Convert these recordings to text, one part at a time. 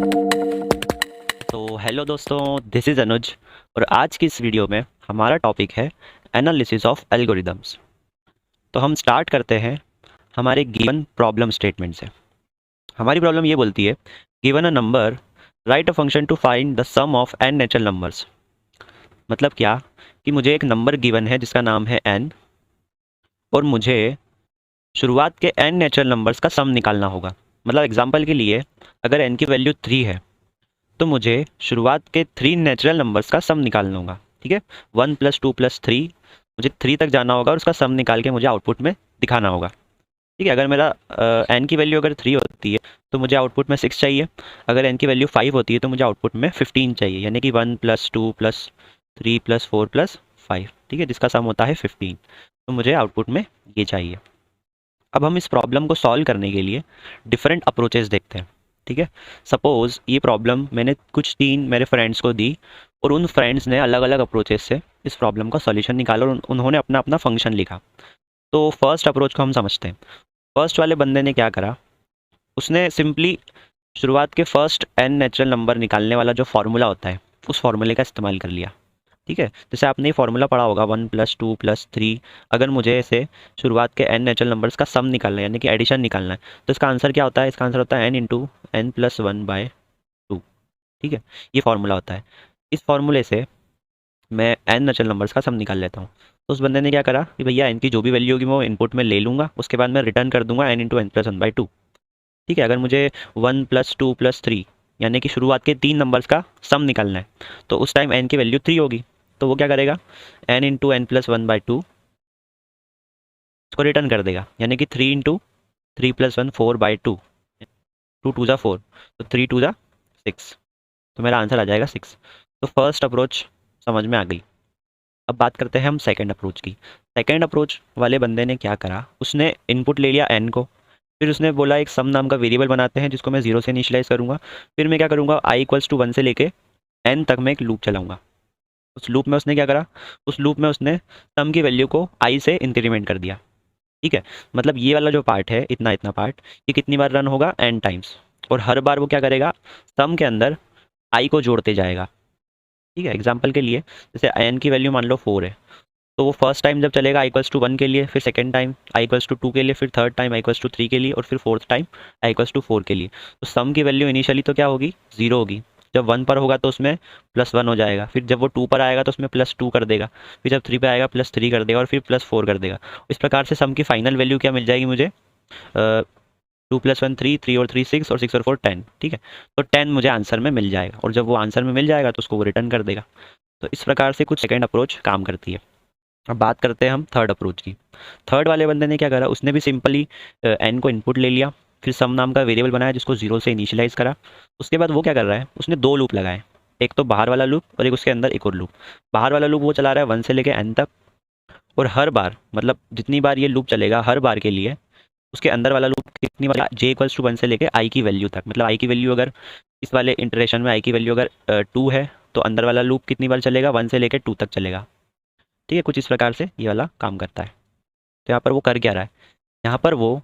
तो हेलो दोस्तों, this is अनुज। और आज की इस वीडियो में हमारा टॉपिक है एनालिसिस ऑफ एल्गोरिदम्स। तो हम स्टार्ट करते हैं हमारे गिवन प्रॉब्लम स्टेटमेंट से। हमारी प्रॉब्लम ये बोलती है, given a number, write a function to find the sum of n natural numbers. मतलब क्या कि मुझे एक नंबर गिवन है जिसका नाम है एन, और मुझे शुरुआत के एन नेचुरल नंबर्स का सम निकालना होगा। मतलब एग्जाम्पल के लिए, अगर एन की वैल्यू 3 है तो मुझे शुरुआत के 3 नेचुरल नंबर्स का सम निकालना होगा। ठीक है, 1 + 2 + 3, मुझे 3 तक जाना होगा और उसका सम निकाल के मुझे आउटपुट में दिखाना होगा। ठीक है, अगर मेरा एन की वैल्यू अगर 3 होती है तो मुझे आउटपुट में 6 चाहिए। अगर एन की वैल्यू 5 होती है तो मुझे आउटपुट में 15 चाहिए, यानी कि 1 + 2 + 3 + 4 + 5। ठीक है, जिसका सम होता है 15। तो मुझे आउटपुट में ये चाहिए। अब हम इस प्रॉब्लम को सॉल्व करने के लिए डिफरेंट अप्रोचेस देखते हैं। ठीक है, सपोज ये प्रॉब्लम मैंने कुछ 3 मेरे फ्रेंड्स को दी, और उन फ्रेंड्स ने अलग अलग अप्रोचेस से इस प्रॉब्लम का सॉल्यूशन निकाला, और उन्होंने अपना अपना फंक्शन लिखा। तो फर्स्ट अप्रोच को हम समझते हैं। फर्स्ट वाले बंदे ने क्या करा, उसने सिंपली शुरुआत के फर्स्ट एन नेचुरल नंबर निकालने वाला जो फॉर्मूला होता है, उस फॉर्मूले का इस्तेमाल कर लिया। ठीक है, जैसे आपने ये फॉर्मूला पढ़ा होगा, 1 + 2 + 3। अगर मुझे ऐसे शुरुआत के एन नेचुरल नंबर्स का सम निकालना है, यानी कि एडिशन निकालना है, तो इसका आंसर क्या होता है? इसका आंसर होता है n × n + 1/2। ठीक है, ये फॉर्मूला होता है। इस फॉर्मूले से मैं एन नेचुरल नंबर्स का सम निकाल लेता हूँ। तो उस बंदे ने क्या करा कि भैया एन की जो भी वैल्यू होगी मैं वो इनपुट में ले लूँगा, उसके बाद मैं रिटर्न कर दूंगा n × n + 1/2। ठीक है, अगर मुझे 1 + 2 + 3, यानी कि शुरुआत के 3 नंबर्स का सम निकालना है, तो उस टाइम n की वैल्यू 3 होगी। तो वो क्या करेगा, n × n + 1/2 इसको रिटर्न कर देगा, यानी कि 3 × 3 + 1 4/2। 2 2 ज़ा 4, तो 3 2 ज़ा 6, तो मेरा आंसर आ जाएगा 6। तो फर्स्ट अप्रोच समझ में आ गई। अब बात करते हैं हम सेकंड अप्रोच की। सेकंड अप्रोच वाले बंदे ने क्या करा, उसने इनपुट ले लिया n को, फिर उसने बोला एक सम नाम का वेरिएबल बनाते हैं जिसको मैं 0 से इनिशियलाइज करूंगा। फिर मैं क्या करूंगा, i = 1 से लेके n तक मैं एक लूप चलाऊंगा। उस लूप में उसने क्या करा, उस लूप में उसने सम की वैल्यू को i से इंक्रीमेंट कर दिया। ठीक है, मतलब ये वाला जो पार्ट है, इतना इतना पार्ट, ये कितनी बार रन होगा, n टाइम्स। और हर बार वो क्या करेगा, सम के अंदर i को जोड़ते जाएगा। ठीक है, एग्जाम्पल के लिए, जैसे n की वैल्यू मान लो 4 है, तो वो फर्स्ट टाइम जब चलेगा i = 1 के लिए, फिर सेकंड टाइम i = 2 के लिए, फिर थर्ड टाइम i = 3 के लिए, और फिर फोर्थ टाइम i = 4 के लिए। तो सम की वैल्यू इनिशियली तो क्या होगी, 0 होगी। जब 1 पर होगा तो उसमें +1 हो जाएगा, फिर जब वो 2 पर आएगा तो उसमें +2 कर देगा, फिर जब 3 पे आएगा +3 कर देगा, और फिर +4 कर देगा। इस प्रकार से सम की फाइनल वैल्यू क्या मिल जाएगी मुझे, 2 + 1 3, 3 और 3 6, और 6 और 4 10। ठीक है, तो 10 मुझे आंसर में मिल जाएगा, और जब वो आंसर में मिल जाएगा तो उसको वो रिटर्न कर देगा। तो इस प्रकार से कुछ सेकेंड अप्रोच काम करती है। अब बात करते हैं हम थर्ड अप्रोच की। थर्ड वाले बंदे ने क्या करा, उसने भी सिंपली एन को इनपुट ले लिया, फिर सम नाम का वेरिएबल बनाया जिसको 0 से इनिशियलाइज करा। उसके बाद वो क्या कर रहा है, उसने 2 लूप लगाए, एक तो बाहर वाला लूप और एक उसके अंदर एक और लूप। बाहर वाला लूप वो चला रहा है 1 से लेके n तक, और हर बार, मतलब जितनी बार ये लूप चलेगा हर बार के लिए, उसके अंदर वाला लूप कितनी बार, j = 1 से लेके i की वैल्यू तक। मतलब i की वैल्यू अगर इस वाले इंटरेक्शन में i की वैल्यू अगर 2 है, तो अंदर वाला लूप कितनी बार चलेगा, 1 से लेके 2 तक चलेगा। ठीक है, कुछ इस प्रकार से ये वाला काम करता है। तो यहाँ पर वो कर क्या रहा है, यहाँ पर वो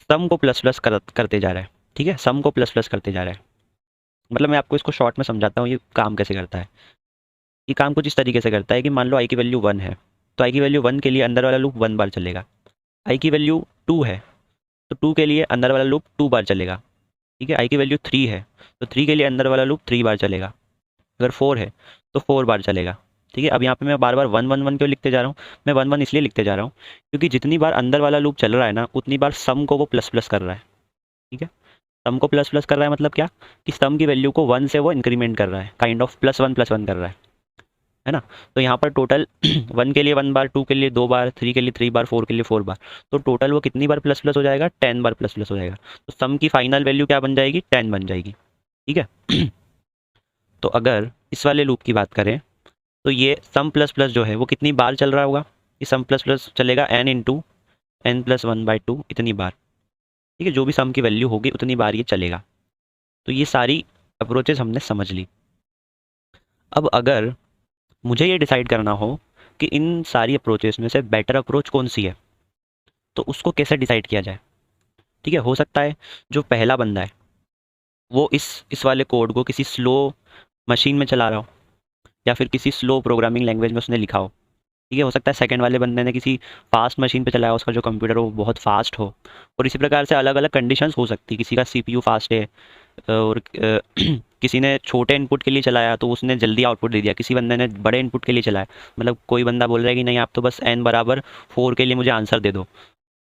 सम को प्लस प्लस करते जा रहा है। ठीक है, सम को प्लस प्लस करते जा रहा है। मतलब मैं आपको इसको शॉर्ट में समझाता हूँ ये काम कैसे करता है। ये काम कुछ इस तरीके से करता है कि मान लो आई की वैल्यू 1 है, तो आई की वैल्यू 1 के लिए अंदर वाला लूप 1 बार चलेगा। आई की वैल्यू 2 है, तो 2 के लिए अंदर वाला लूप 2 बार चलेगा। ठीक है, आई की वैल्यू 3 है, तो 3 के लिए अंदर वाला लूप 3 बार चलेगा। अगर 4 है तो 4 बार चलेगा। ठीक है, अब यहाँ पे मैं बार बार 1 1 1 क्यों लिखते जा रहा हूँ, मैं 1 1 इसलिए लिखते जा रहा हूँ क्योंकि जितनी बार अंदर वाला लूप चल रहा है ना, उतनी बार सम को वो प्लस प्लस कर रहा है। ठीक है, सम को प्लस प्लस कर रहा है, मतलब क्या कि सम की वैल्यू को 1 से वो इंक्रीमेंट कर रहा है, काइंड ऑफ +1 + 1 कर रहा है ना। तो यहाँ पर टोटल 1 के लिए 1 बार, 2 के लिए 2 बार, 3 के लिए 3 बार, 4 के लिए 4 बार, तो टोटल वो कितनी बार प्लस प्लस हो जाएगा, 10 बार प्लस प्लस हो जाएगा। तो सम की फाइनल वैल्यू क्या बन जाएगी, 10 बन जाएगी। ठीक है। तो अगर इस वाले लूप की बात करें, तो ये सम प्लस प्लस जो है वो कितनी बार चल रहा होगा, ये सम प्लस प्लस चलेगा n × n + 1/2 इतनी बार। ठीक है, जो भी सम की वैल्यू होगी उतनी बार ये चलेगा। तो ये सारी अप्रोचेस हमने समझ ली। अब अगर मुझे ये डिसाइड करना हो कि इन सारी अप्रोचेस में से बेटर अप्रोच कौन सी है, तो उसको कैसे डिसाइड किया जाए। ठीक है, हो सकता है जो पहला बंदा है वो इस वाले कोड को किसी स्लो मशीन में चला रहा हो या फिर किसी स्लो प्रोग्रामिंग लैंग्वेज में उसने लिखा हो। ठीक है, हो सकता है सेकंड वाले बंदे ने किसी फास्ट मशीन पे चलाया, उसका जो कंप्यूटर हो वो बहुत फास्ट हो। और इसी प्रकार से अलग अलग कंडीशंस हो सकती है, किसी का सीपीयू फास्ट है और किसी ने छोटे इनपुट के लिए चलाया तो उसने जल्दी आउटपुट दे दिया, किसी बंदे ने बड़े इनपुट के लिए चलाया। मतलब कोई बंदा बोल रहा है कि नहीं आप तो बस n बराबर 4 के लिए मुझे आंसर दे दो,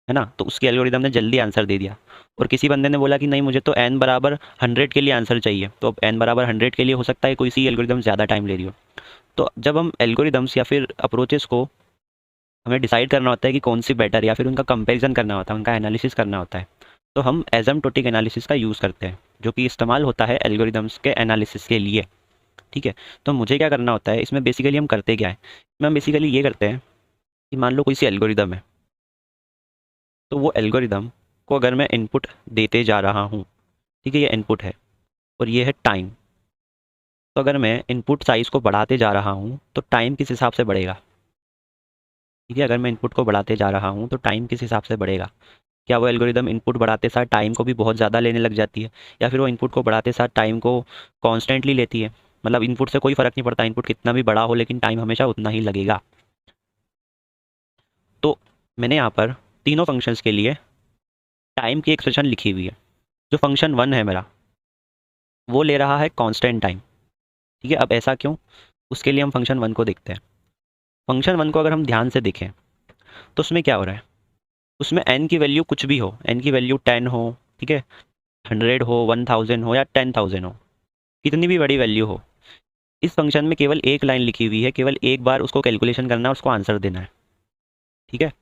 है ना, तो उसकी एल्गोरिदम ने जल्दी आंसर दे दिया। और किसी बंदे ने बोला कि नहीं मुझे तो n बराबर 100 के लिए आंसर चाहिए, तो अब n बराबर 100 के लिए हो सकता है कोई सी एल्गोरिदम ज़्यादा टाइम ले रही हो। तो जब हम एल्गोरिदम्स या फिर अप्रोचेस को हमें डिसाइड करना होता है कि कौन सी बेटर, या फिर उनका कंपैरिजन करना होता है, उनका एनालिसिस करना होता है, तो हम एजम्प्टोटिक एनालिसिस का यूज़ करते हैं, जो कि इस्तेमाल होता है एल्गोरिदम्स के एनालिसिस के लिए। ठीक है, तो मुझे क्या करना होता है इसमें, बेसिकली हम करते क्या है, इसमें हम बेसिकली ये करते हैं कि मान लो कोई सी एल्गोरिदम है, तो वो एल्गोरिदम को अगर मैं इनपुट देते जा रहा हूँ, ठीक है, ये इनपुट है और ये है टाइम, तो अगर मैं इनपुट साइज़ को बढ़ाते जा रहा हूँ तो टाइम किस हिसाब से बढ़ेगा। ठीक है, अगर मैं इनपुट को बढ़ाते जा रहा हूँ तो टाइम किस हिसाब से बढ़ेगा। क्या वो एल्गोरिदम इनपुट बढ़ाते साथ टाइम को भी बहुत ज़्यादा लेने लग जाती है, या फिर वो इनपुट को बढ़ाते साथ टाइम को कॉन्स्टेंटली लेती है, मतलब इनपुट से कोई फ़र्क नहीं पड़ता, इनपुट कितना भी बड़ा हो लेकिन टाइम हमेशा उतना ही लगेगा। तो मैंने यहाँ पर तीनों फंक्शंस के लिए टाइम की एक्सप्रेशन लिखी हुई है। जो फंक्शन 1 है मेरा, वो ले रहा है कांस्टेंट टाइम। ठीक है, अब ऐसा क्यों, उसके लिए हम फंक्शन 1 को देखते हैं। फंक्शन 1 को अगर हम ध्यान से देखें तो उसमें क्या हो रहा है, उसमें n की वैल्यू कुछ भी हो, n की वैल्यू 10 हो, ठीक है, 100 हो, 1000 हो या 10,000 हो, कितनी भी बड़ी वैल्यू हो, इस फंक्शन में केवल एक लाइन लिखी हुई है, केवल एक बार उसको कैलकुलेशन करना है, उसको आंसर देना है। ठीक है,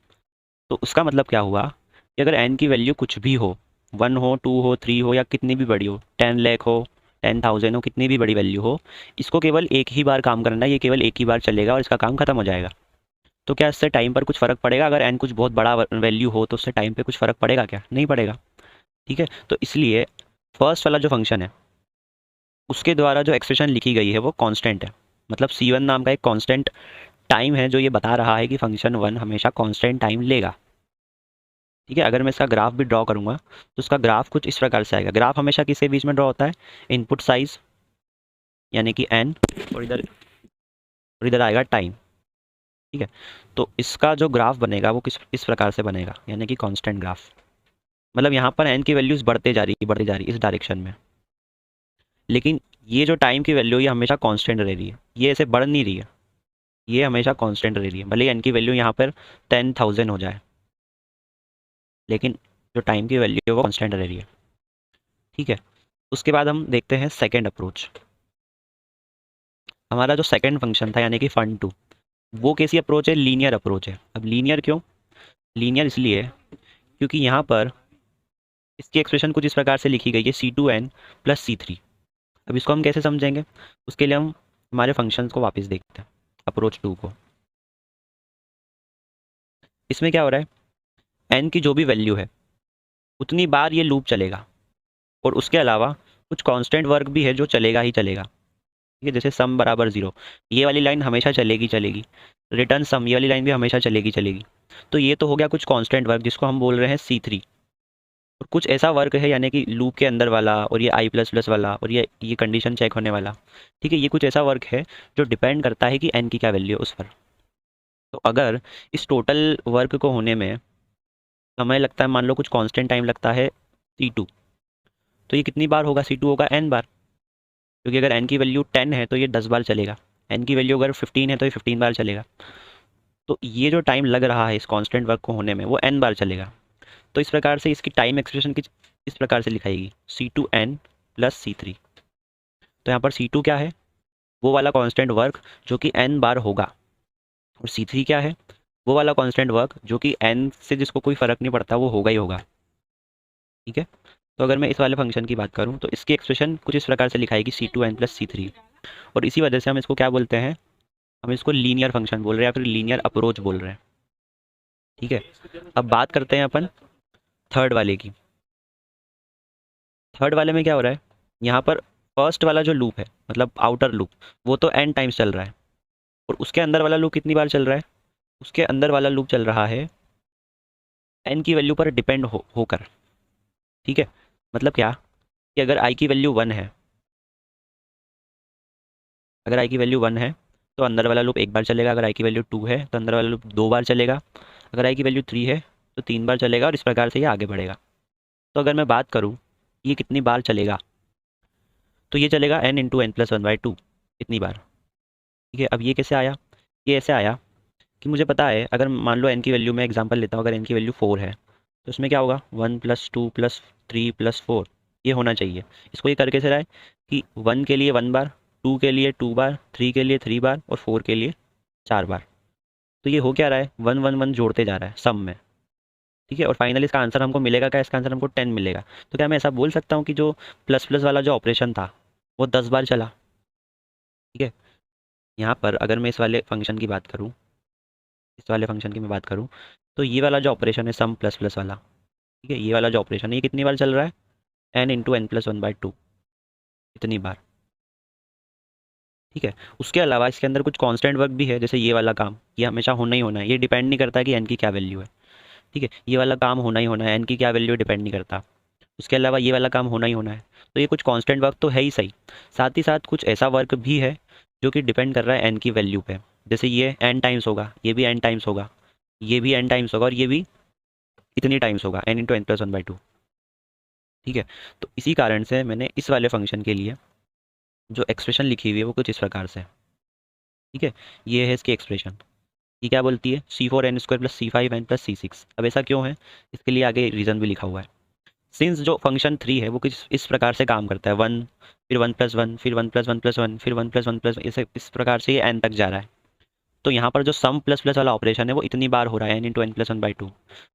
तो उसका मतलब क्या हुआ कि अगर n की वैल्यू कुछ भी हो, 1 हो, 2 हो, 3 हो या कितनी भी बड़ी हो, 10 लाख हो, 10,000 हो, कितनी भी बड़ी वैल्यू हो, इसको केवल एक ही बार काम करना है, ये केवल एक ही बार चलेगा और इसका काम खत्म हो जाएगा। तो क्या इससे टाइम पर कुछ फ़र्क पड़ेगा, अगर n कुछ बहुत बड़ा वैल्यू हो तो उससे टाइम पे कुछ फ़र्क पड़ेगा क्या, नहीं पड़ेगा। ठीक है, तो इसलिए फर्स्ट वाला जो फंक्शन है उसके द्वारा जो एक्सप्रेशन लिखी गई है वो कांस्टेंट है, मतलब c1 नाम का एक कांस्टेंट टाइम है जो ये बता रहा है कि फंक्शन 1 हमेशा कांस्टेंट टाइम लेगा। ठीक है, अगर मैं इसका ग्राफ भी ड्रॉ करूंगा तो उसका ग्राफ कुछ इस प्रकार से आएगा। ग्राफ हमेशा किसके बीच में ड्रॉ होता है, इनपुट साइज यानी कि n, और इधर आएगा टाइम। ठीक है, तो इसका जो ग्राफ बनेगा वो इस प्रकार से बनेगा, यानी कि कांस्टेंट ग्राफ। मतलब यहाँ पर n की वैल्यूज बढ़ते जा रही इस डायरेक्शन में, लेकिन ये जो टाइम की वैल्यू ये हमेशा कांस्टेंट रह रही है, ये ऐसे बढ़ नहीं रही है, ये हमेशा कांस्टेंट रह रही है। भले एन की वैल्यू यहाँ पर 10,000 हो जाए, लेकिन जो टाइम की वैल्यू है वो कांस्टेंट रह रही है। ठीक है, उसके बाद हम देखते हैं सेकेंड अप्रोच। हमारा जो सेकेंड फंक्शन था यानी कि fun2, वो कैसी अप्रोच है, लीनियर अप्रोच है। अब लीनियर क्यों, लीनियर इसलिए क्योंकि यहाँ पर इसकी एक्सप्रेशन कुछ इस प्रकार से लिखी गई है, c2n प्लस c3। अब इसको हम कैसे समझेंगे, उसके लिए हम हमारे फंक्शंस को वापस देखते हैं, अप्रोच 2 को। इसमें क्या हो रहा है, n की जो भी वैल्यू है उतनी बार ये लूप चलेगा, और उसके अलावा कुछ कांस्टेंट वर्क भी है जो चलेगा ही चलेगा। ठीक है, जैसे सम बराबर 0, ये वाली लाइन हमेशा चलेगी चलेगी, रिटर्न सम ये वाली लाइन भी हमेशा चलेगी चलेगी। तो ये तो हो गया कुछ कांस्टेंट वर्क जिसको हम बोल रहे हैं c3। और कुछ ऐसा वर्क है यानी कि लूप के अंदर वाला, और ये i++ वाला, और ये कंडीशन चेक होने वाला। ठीक है, ये कुछ ऐसा वर्क है जो डिपेंड करता है कि n की क्या वैल्यू है उस पर। तो अगर इस टोटल वर्क को होने में समय लगता है, मान लो कुछ कांस्टेंट टाइम लगता है c2, तो ये कितनी बार होगा, c2 होगा n बार, क्योंकि अगर n की वैल्यू 10 है तो ये 10 बार चलेगा, n की वैल्यू अगर 15 है तो ये 15 बार चलेगा। तो ये जो टाइम लग रहा है इस कांस्टेंट वर्क को होने में वो n बार चलेगा। तो इस प्रकार से इसकी टाइम एक्सप्रेशन की इस प्रकार से लिखाएगी, c2n प्लस c3। तो यहाँ पर c2 क्या है, वो वाला कांस्टेंट वर्क जो कि n बार होगा, और c3 क्या है, वो वाला कांस्टेंट वर्क जो कि n से जिसको कोई फ़र्क नहीं पड़ता वो होगा ही होगा। ठीक है, तो अगर मैं इस वाले फंक्शन की बात करूँ तो इसकी एक्सप्रेशन कुछ इस प्रकार से लिखाएगी, c2n प्लस c3। और इसी वजह से हम इसको क्या बोलते हैं, हम इसको लीनियर फंक्शन बोल रहे हैं या फिर लीनियर अप्रोच बोल रहे हैं। ठीक है, अब बात करते हैं अपन थर्ड वाले की। थर्ड वाले में क्या हो रहा है, यहाँ पर फर्स्ट वाला जो लूप है, मतलब आउटर लूप, वो तो n टाइम्स चल रहा है, और उसके अंदर वाला लूप कितनी बार चल रहा है, उसके अंदर वाला लूप चल रहा है n की वैल्यू पर डिपेंड होकर। ठीक है, मतलब क्या, कि अगर आई की वैल्यू 1 है, अगर आई की वैल्यू 1 है तो अंदर वाला लूप एक बार चलेगा, अगर आई की वैल्यू 2 है तो अंदर वाला लूप 2 बार चलेगा, अगर आई की वैल्यू 3 है तो 3 बार चलेगा, और इस प्रकार से ये आगे बढ़ेगा। तो अगर मैं बात करूँ ये कितनी बार चलेगा, तो ये चलेगा n into n plus one by two, इतनी बार। ठीक है, अब ये कैसे आया, ये ऐसे आया कि मुझे पता है अगर मान लो n की वैल्यू, मैं एग्जांपल लेता हूँ, अगर n की वैल्यू 4 है तो इसमें क्या होगा 1 प्लस 2 प्लस 3 प्लस 4, ये होना चाहिए। इसको ये करके से रहा है कि 1 के लिए 1 बार, 2 के लिए 2 बार, 3 के लिए 3 बार और 4 के लिए 4 बार। तो ये हो क्या रहा है, 1 1 1 जोड़ते जा रहा है सम में। ठीक है, और फाइनली इसका आंसर हमको मिलेगा क्या, इसका आंसर हमको 10 मिलेगा। तो क्या मैं ऐसा बोल सकता हूँ कि जो प्लस प्लस वाला जो ऑपरेशन था वो 10 बार चला। ठीक है, यहाँ पर अगर मैं इस वाले फंक्शन की बात करूँ, इस वाले फंक्शन की मैं बात करूँ, तो ये वाला जो ऑपरेशन है सम प्लस प्लस वाला, ठीक है, ये वाला जो ऑपरेशन है ये कितनी बार चल रहा है, n into n plus one by two, इतनी बार। ठीक है, उसके अलावा इसके अंदर कुछ कांस्टेंट वर्क भी है, जैसे ये वाला काम, ये हमेशा होना ही होना है, ये डिपेंड नहीं करता कि एन की क्या वैल्यू है। ठीक है, ये वाला काम होना ही होना है, एन की क्या वैल्यू डिपेंड नहीं करता। उसके अलावा ये वाला काम होना ही होना है। तो ये कुछ कांस्टेंट वर्क तो है ही सही, साथ ही साथ कुछ ऐसा वर्क भी है जो कि डिपेंड कर रहा है एन की वैल्यू पे। जैसे ये एन टाइम्स होगा, ये भी एन टाइम्स होगा, ये भी एन टाइम्स होगा, और ये भी इतनी टाइम्स होगा, n into n plus one by two. ठीक है, तो इसी कारण से मैंने इस वाले फंक्शन के लिए जो एक्सप्रेशन लिखी हुई है वो कुछ इस प्रकार से है। ठीक है, ये है इसकी एक्सप्रेशन। ये क्या बोलती है, C four N square plus C five N plus C six. अब ऐसा क्यों है, इसके लिए आगे रीज़न भी लिखा हुआ है। सिंस जो फंक्शन थ्री है वो कुछ इस प्रकार से काम करता है, वन, फिर वन प्लस वन, फिर one plus one plus one, फिर वन प्लस वन प्लस, इसे इस प्रकार से ये एन तक जा रहा है। तो यहाँ पर जो सम प्लस प्लस वाला ऑपरेशन है वो इतनी बार हो रहा है, n into n plus one by two.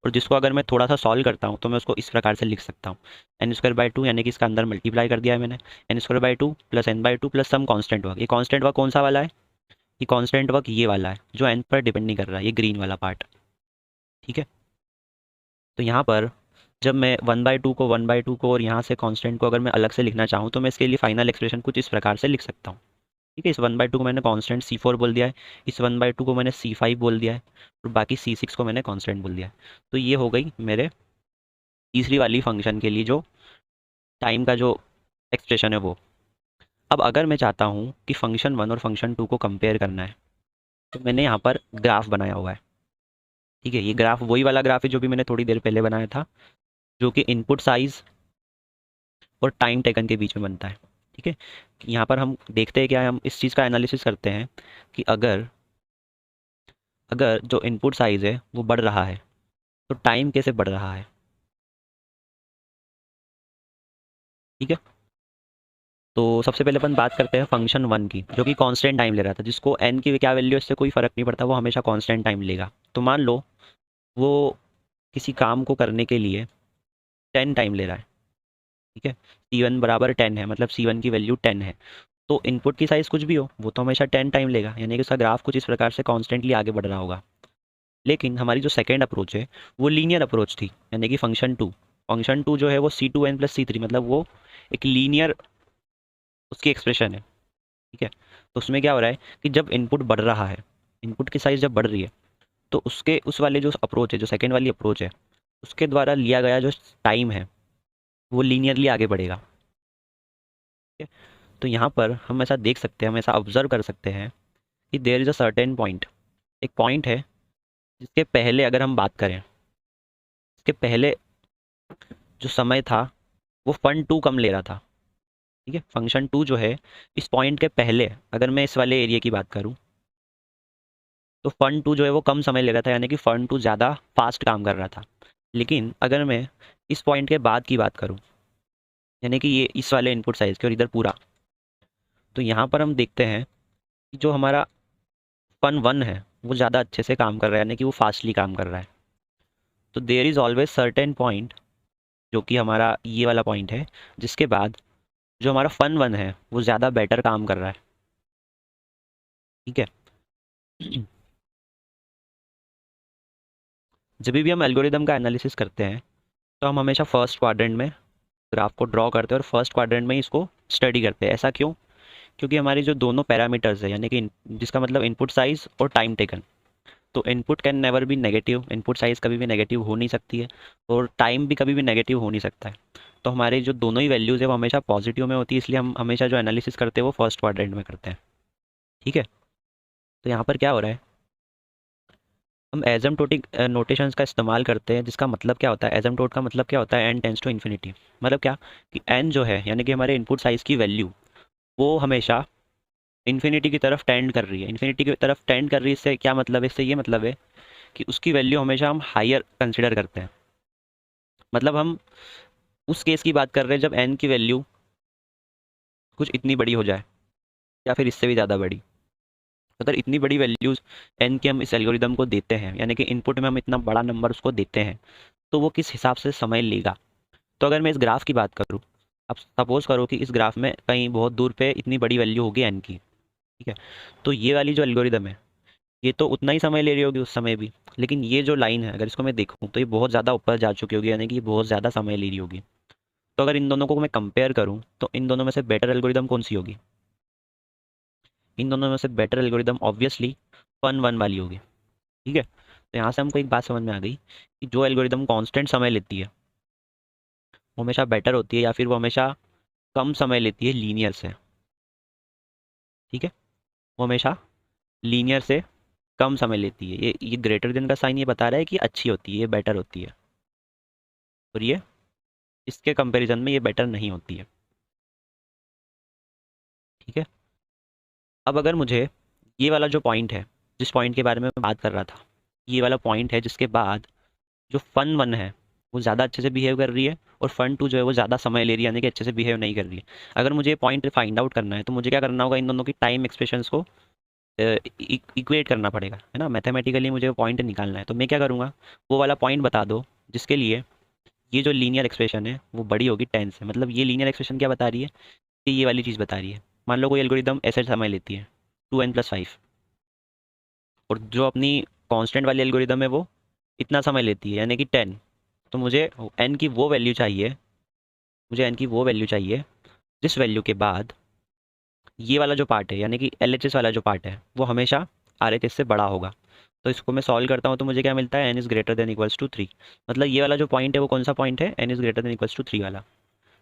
और जिसको अगर मैं थोड़ा सा सॉल्व करता हूँ तो मैं उसको इस प्रकार से लिख सकता हूँ, एन स्क्वायर बाई टू, यानी कि इसका अंदर मल्टीप्लाई कर दिया है मैंने, n square by two plus n by two plus some constant work. ये कॉन्स्टेंट वर्क कौन सा वाला है, ये कॉन्स्टेंट वर्क ये वाला है जो एन पर डिपेंड नहीं कर रहा है, ये ग्रीन वाला पार्ट। ठीक है, तो यहाँ पर जब मैं वन बाई टू को और यहाँ से कांस्टेंट को अगर मैं अलग से लिखना चाहूँ तो मैं इसके लिए फाइनल एक्सप्रेशन कुछ इस प्रकार से लिख सकता हूँ। ठीक है, इस वन बाई टू को मैंने कांस्टेंट सी फोर बोल दिया है, इस वन बाई टू को मैंने सी फाइव बोल दिया है, और बाकी सी सिक्स को मैंने कांस्टेंट बोल दिया है। तो ये हो गई मेरे तीसरी वाली फंक्शन के लिए जो टाइम का जो एक्सप्रेशन है वो। अब अगर मैं चाहता हूँ कि फंक्शन वन और फंक्शन टू को कंपेयर करना है तो मैंने यहाँ पर ग्राफ बनाया हुआ है। ठीक है, ये ग्राफ वही वाला ग्राफ है जो भी मैंने थोड़ी देर पहले बनाया था, जो कि इनपुट साइज और टाइम टेकन के बीच में बनता है। ठीक है, यहाँ पर हम देखते हैं क्या, हम इस चीज़ का एनालिसिस करते हैं कि अगर अगर जो इनपुट साइज है वो बढ़ रहा है तो टाइम कैसे बढ़ रहा है। ठीक है, तो सबसे पहले अपन बात करते हैं फंक्शन वन की, जो कि कांस्टेंट टाइम ले रहा था, जिसको एन की क्या वैल्यू, इससे कोई फ़र्क नहीं पड़ता, वो हमेशा कांस्टेंट टाइम लेगा। तो मान लो वो किसी काम को करने के लिए 10 टाइम ले रहा है। ठीक है, सी वन बराबर 10 है, मतलब सी वन की वैल्यू 10 है, तो इनपुट की साइज़ कुछ भी हो वो तो हमेशा 10 टाइम लेगा, यानी कि उसका ग्राफ कुछ इस प्रकार से कॉन्स्टेंटली आगे बढ़ रहा होगा। लेकिन हमारी जो सेकेंड अप्रोच है वो लीनियर अप्रोच थी, यानी कि फंक्शन टू जो है वो C two N plus C three, मतलब वो एक लीनियर उसकी एक्सप्रेशन है। ठीक है, तो उसमें क्या हो रहा है कि जब इनपुट बढ़ रहा है, इनपुट की साइज़ जब बढ़ रही है, तो उसके उस वाले जो अप्रोच है, जो सेकेंड वाली अप्रोच है, उसके द्वारा लिया गया जो टाइम है वो लीनियरली आगे बढ़ेगा। ठीक है, तो यहाँ पर हम ऐसा देख सकते हैं, हम ऐसा ऑब्जर्व कर सकते हैं कि there is a certain point, एक पॉइंट है जिसके पहले अगर हम बात करें, इसके पहले जो समय था वो फन टू कम ले रहा था। ठीक है, फंक्शन टू जो है इस पॉइंट के पहले, अगर मैं इस वाले एरिया की बात करूँ तो फन टू जो है वो कम समय ले रहा था, यानी कि फन टू ज़्यादा फास्ट काम कर रहा था। लेकिन अगर मैं इस पॉइंट के बाद की बात करूँ, यानी कि ये इस वाले इनपुट साइज के और इधर पूरा, तो यहाँ पर हम देखते हैं कि जो हमारा फन वन है वो ज़्यादा अच्छे से काम कर रहा है, यानी कि वो फास्टली काम कर रहा है। तो there is always certain point, जो कि हमारा ये वाला पॉइंट है, जिसके बाद जो हमारा फन वन है वो ज़्यादा बेटर काम कर रहा है। ठीक है, जब भी हम एल्गोरिदम का एनालिसिस करते हैं तो हम हमेशा फर्स्ट क्वाड्रेंट में ग्राफ को ड्रॉ करते हैं और फर्स्ट क्वाड्रेंट में ही इसको स्टडी करते हैं। ऐसा क्यों, क्योंकि हमारी जो दोनों पैरामीटर्स है, यानी कि जिसका मतलब इनपुट साइज और टाइम टेकन, तो input can never be negative, input size कभी भी नेगेटिव हो नहीं सकती है और टाइम भी कभी भी नेगेटिव हो नहीं सकता है। तो हमारे जो दोनों ही वैल्यूज़ है वो हमेशा पॉजिटिव में होती है, इसलिए हम हमेशा जो एनालिसिस करते हैं वो फर्स्ट क्वाड्रेंट में करते हैं। ठीक है, तो यहाँ पर क्या हो रहा है, हम एजम्प्टोटिक नोटेशंस का इस्तेमाल करते हैं, जिसका मतलब क्या होता है, एजम्प्टोट का मतलब क्या होता है, एन टेंस टू इन्फिनिटी। मतलब क्या कि एन जो है यानी कि हमारे इनपुट साइज़ की वैल्यू वो हमेशा इन्फिनिटी की तरफ टेंड कर रही है। इन्फिनिटी की तरफ टेंड कर रही है, इससे क्या मतलब है, इससे ये मतलब है कि उसकी वैल्यू हमेशा हम हायर कंसिडर करते हैं। मतलब हम उस केस की बात कर रहे हैं जब एन की वैल्यू कुछ इतनी बड़ी हो जाए या फिर इससे भी ज़्यादा बड़ी। अगर इतनी बड़ी वैल्यूज़ एन की हम इस एल्गोरिदम को देते हैं, यानी कि इनपुट में हम इतना बड़ा नंबर उसको देते हैं, तो वो किस हिसाब से समय लेगा। तो अगर मैं इस ग्राफ की बात करूँ, अब सपोज करो कि इस ग्राफ में कहीं बहुत दूर पे इतनी बड़ी वैल्यू होगी एन की। ठीक है, तो ये वाली जो एल्गोरिदम है ये तो उतना ही समय ले रही होगी उस समय भी, लेकिन ये जो लाइन है अगर इसको मैं देखूँ तो ये बहुत ज़्यादा ऊपर जा चुकी होगी, यानी कि ये बहुत ज़्यादा समय ले रही होगी। तो अगर इन दोनों को मैं कंपेयर करूँ तो इन दोनों में से बेटर एल्गोरिदम कौन सी होगी, इन दोनों में से better algorithm obviously fun one वाली होगी। ठीक है, तो यहाँ से हमको एक बात समझ में आ गई कि जो एल्गोरिदम कांस्टेंट समय लेती है वो हमेशा बेटर होती है, या फिर वो हमेशा कम समय लेती है लीनियर से। ठीक है, वो हमेशा लीनियर से कम समय लेती है। ये ग्रेटर देन का साइन ये बता रहा है कि अच्छी होती है, ये बेटर होती है, और ये इसके कंपैरिजन में ये बेटर नहीं होती है। ठीक है, अब अगर मुझे ये वाला जो पॉइंट है, जिस पॉइंट के बारे में मैं बात कर रहा था, ये वाला पॉइंट है जिसके बाद जो फन वन है वो ज़्यादा अच्छे से बिहेव कर रही है और फन टू जो है वो ज़्यादा समय ले रही है, यानी कि अच्छे से बिहेव नहीं कर रही है। अगर मुझे ये पॉइंट फाइंड आउट करना है तो मुझे क्या करना होगा, इन दोनों की टाइम एक्सप्रेशंस को इक्वेट करना पड़ेगा, है ना, मैथमेटिकली मुझे वो पॉइंट निकालना है। तो मैं क्या करूँगा, वो वाला पॉइंट बता दो जिसके लिए ये जो लीनियर एक्सप्रेशन है वो बड़ी होगी 10 से। मतलब ये लीनियर एक्सप्रेशन क्या बता रही है कि ये वाली चीज़ बता रही है, मान लो कोई एल्गोरिदम ऐसे समय लेती है 2n+5, और जो अपनी कांस्टेंट वाली एल्गोरिदम है वो इतना समय लेती है यानी कि 10। तो मुझे एन की वो वैल्यू चाहिए, मुझे एन की वो वैल्यू चाहिए जिस वैल्यू के बाद ये वाला जो पार्ट है यानी कि LHS वाला जो पार्ट है वो हमेशा RHS से बड़ा होगा। तो इसको मैं सॉल्व करता हूँ तो मुझे क्या मिलता है, n > 3। मतलब ये वाला जो पॉइंट है वो कौन सा पॉइंट है, n > 3 वाला।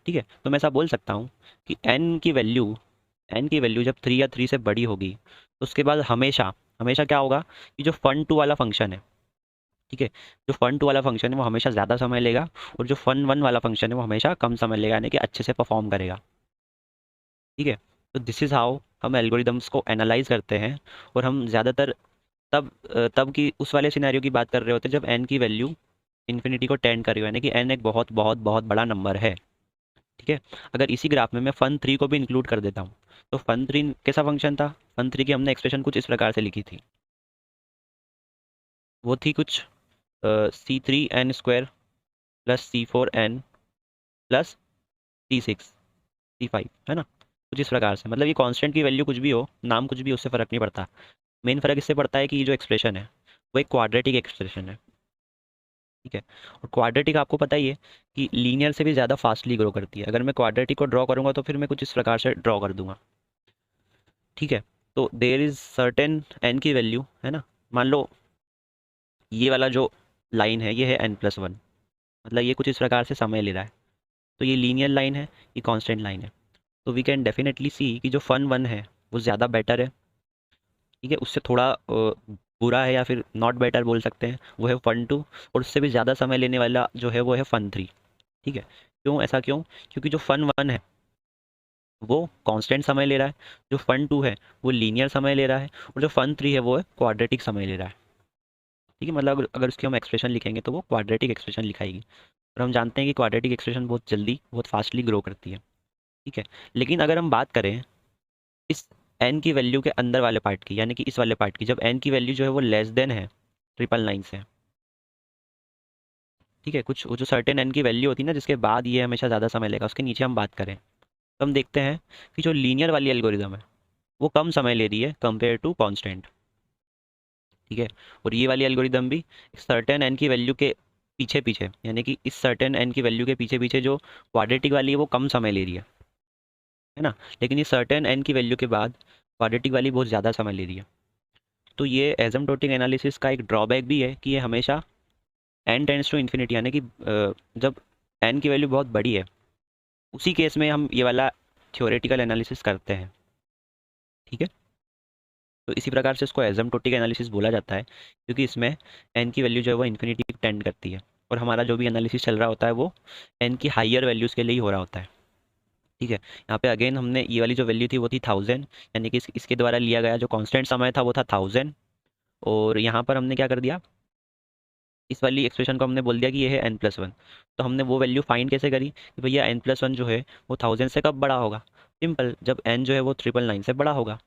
ठीक है, तो मैं ऐसा बोल सकता हूँ कि एन की वैल्यू जब 3 या 3 से बड़ी होगी तो उसके बाद हमेशा हमेशा क्या होगा कि जो फन टू वाला फंक्शन है, ठीक है, जो फन टू वाला फंक्शन है वो हमेशा ज़्यादा समय लेगा, और जो फन वन वाला फंक्शन है वो हमेशा कम समय लेगा, यानी कि अच्छे से परफॉर्म करेगा। ठीक है, तो दिस इज़ हाउ हम एल्गोरिदम्स को एनालाइज करते हैं। और हम ज़्यादातर तब की उस वाले सिनेरियो की बात कर रहे होते हैं जब एन की वैल्यू इन्फिनिटी को टेंड कर रही हो, यानी कि एन एक बहुत बहुत बहुत बड़ा नंबर है। ठीक है, अगर इसी ग्राफ में मैं फन थ्री को भी इंक्लूड कर देता हूँ तो फन थ्री कैसा फंक्शन था, फन थ्री की हमने एक्सप्रेशन कुछ इस प्रकार से लिखी थी, वो थी कुछ C3n² plus C4n plus C6 C5, है ना, कुछ इस प्रकार से। मतलब ये कांस्टेंट की वैल्यू कुछ भी हो, नाम कुछ भी हो, उससे फ़र्क नहीं पड़ता। मेन फ़र्क इससे पड़ता है कि ये जो एक्सप्रेशन है वो एक क्वाड्रेटिक एक्सप्रेशन है। ठीक है, और क्वाड्रेटिक आपको पता ही है कि लीनियर से भी ज़्यादा फास्टली ग्रो करती है। अगर मैं क्वाड्रेटिक को ड्रॉ करूँगा तो फिर मैं कुछ इस प्रकार से ड्रॉ कर दूंगा। ठीक है, तो देर इज़ सर्टेन एन की वैल्यू, है ना, मान लो ये वाला जो लाइन है ये है n+1, मतलब ये कुछ इस प्रकार से समय ले रहा है। तो ये लीनियर लाइन है, ये कांस्टेंट लाइन है। तो वी कैन डेफिनेटली सी कि जो फन वन है वो ज़्यादा बेटर है। ठीक है, उससे थोड़ा बुरा है या फिर नॉट बेटर बोल सकते हैं, वो है फन टू। और उससे भी ज़्यादा समय लेने वाला जो है वो है फन थ्री। ठीक है, क्यों, ऐसा क्यों, क्योंकि जो फन वन है वो कांस्टेंट समय ले रहा है, जो फन टू है वो लीनियर समय ले रहा है, और जो फन थ्री है वो है क्वाड्रेटिक समय ले रहा है। ठीक है, मतलब अगर उसकी हम एक्सप्रेशन लिखेंगे तो वो क्वाड्रेटिक एक्सप्रेशन लिखाएगी। और हम जानते हैं कि क्वाड्रेटिक एक्सप्रेशन बहुत जल्दी बहुत फास्टली ग्रो करती है। ठीक है, लेकिन अगर हम बात करें इस एन की वैल्यू के अंदर वाले पार्ट की, यानी कि इस वाले पार्ट की, जब एन की वैल्यू जो है वो लेस देन है 999 से। ठीक है, कुछ वो जो सर्टेन एन की वैल्यू होती है ना जिसके बाद ये हमेशा ज़्यादा समय लेगा, उसके नीचे हम बात करें तो हम देखते हैं कि जो लीनियर वाली एल्गोरिदम है वो कम समय ले रही है कंपेयर टू कांस्टेंट। ठीक है, और ये वाली एल्गोरिदम भी सर्टेन एन की वैल्यू के पीछे पीछे, यानी कि इस सर्टेन एन की वैल्यू के पीछे पीछे जो क्वाड्रेटिक वाली है वो कम समय ले रही है ना, लेकिन ये सर्टेन एन की वैल्यू के बाद क्वाड्रेटिक वाली बहुत ज़्यादा समय ले रही है। तो ये एसिम्प्टोटिक एनालिसिस का एक ड्रॉबैक भी है कि ये हमेशा एन टेंड्स टू इन्फिनिटी, यानी कि जब एन की वैल्यू बहुत बड़ी है उसी केस में हम ये वाला थ्योरेटिकल एनालिसिस करते हैं। ठीक है, तो इसी प्रकार से इसको एसिम्प्टोटिक एनालिसिस बोला जाता है, क्योंकि इसमें एन की वैल्यू जो है वो इन्फिनिटी की टेंड करती है, और हमारा जो भी एनालिसिस चल रहा होता है वो एन की हाइयर वैल्यूज़ के लिए ही हो रहा होता है। ठीक है, यहाँ पे अगेन हमने ये वाली जो वैल्यू थी वो थी 1000, यानी कि इसके द्वारा लिया गया जो कांस्टेंट समय था वो था 1000, और यहाँ पर हमने क्या कर दिया, इस वाली एक्सप्रेशन को हमने बोल दिया कि ये है n+1। तो हमने वो वैल्यू फाइंड कैसे करी कि भैया n+1 जो है वो 1000 से कब बड़ा होगा। सिंपल, जब n जो है वो 999 से बड़ा होगा।